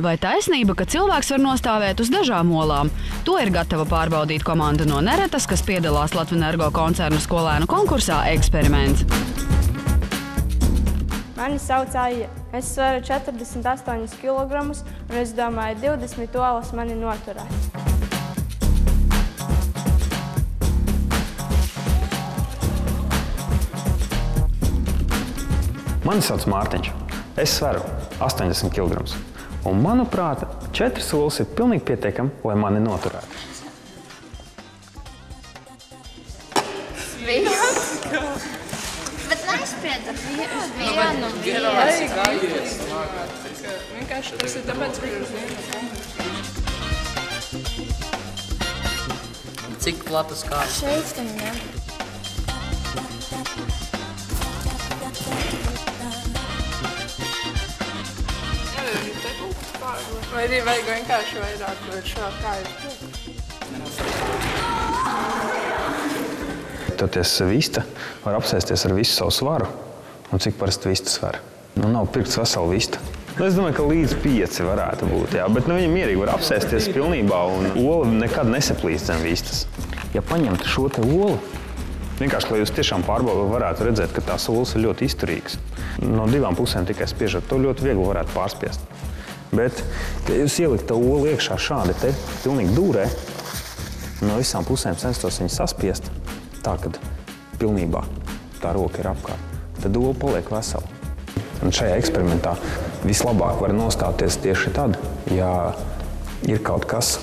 Vai taisnība, ka cilvēks var nostāvēt uz dažām olām? To ir gatava pārbaudīt komanda no Neretas, kas piedalās Latvenergo koncerna skolēnu konkursā Eksperiments. Mani sauc Aija. Es svaru 48 kilogramus, un es domāju, 20 olas mani noturēs. Mani sauc Mārtiņš. Es svaru 80 kg. Un, manuprāt, 4 solis ir pilnīgi pietiekami, lai mani noturētu. Bet neizsprieda uz vienu Vienkārši tas ir tāpēc, ka uz vienu. Cik platas kājas? šeit, ka ne. Vai arī vajag vienkārši vairāk, lai šādi kājas būtu. Toties vista var apsēsties ar visu savu svaru. Un cik parasti vista svar? Nav pirkts vesela vista. Es domāju, ka līdz 5 varētu būt, jā. Bet viņa mierīgi var apsēsties pilnībā, un ola nekad nesaplīst zem vistas. Ja paņemtu šo te olu, vienkārši, lai jūs tiešām varētu redzēt, ka tās olas ir ļoti izturīgas. No 2 pusēm tikai spiežot, to ļoti viegli varētu pārspiest. Bet, ja jūs ielikt to olu iekšā šādi te, pilnīgi dūrē, no visām pusēm censtos viņu saspiest, tā, kad pilnībā tā roka ir apkārt, tad ola paliek vesela. Un šajā eksperimentā vislabāk var nostāties tieši tad, ja ir kaut kas,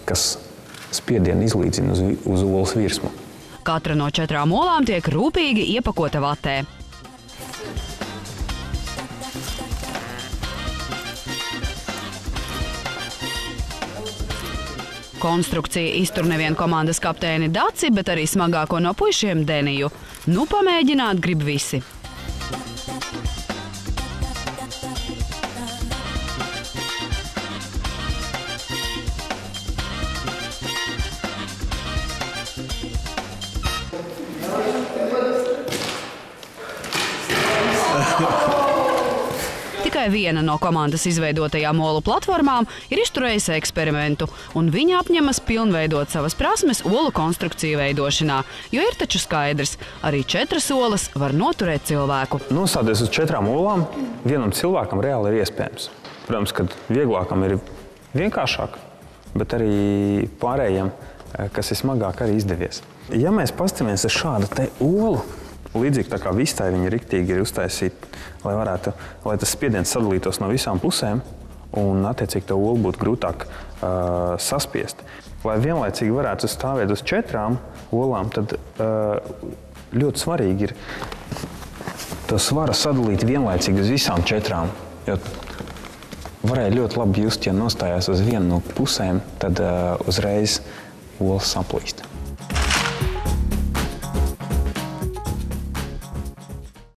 kas spiedienu izlīdzina uz olas virsmu. Katra no 4 olām tiek rūpīgi iepakota vatē. Konstrukcija iztur nevien komandas kapteini Daci, bet arī smagāko no puišiem Deniju. Nu, pamēģināt grib visi. Tikai viena no komandas izveidotajām olu platformām ir izturējusi eksperimentu, un viņa apņemas pilnveidot savas prasmes olu konstrukciju veidošanā, jo ir taču skaidrs, arī 4 olas var noturēt cilvēku. Nostāties uz 4 olām vienam cilvēkam reāli ir iespējams. Protams, kad vieglākam ir vienkāršāk, bet arī pārējiem, kas ir smagāk, arī izdevies. Ja mēs paskatāmies uz šādu te olu, līdzīgi tā kā vistai viņa riktīgi ir uztaisīta, lai tas spiediens sadalītos no visām pusēm un, attiecīgi, to olu būtu grūtāk saspiest. Lai vienlaicīgi varētu stāvēt uz 4 olām, tad ļoti svarīgi ir to svaru sadalīt vienlaicīgi uz visām 4. Jo varēja ļoti labi just, ja nostājās uz vienu no pusēm, tad uzreiz olas saplīst.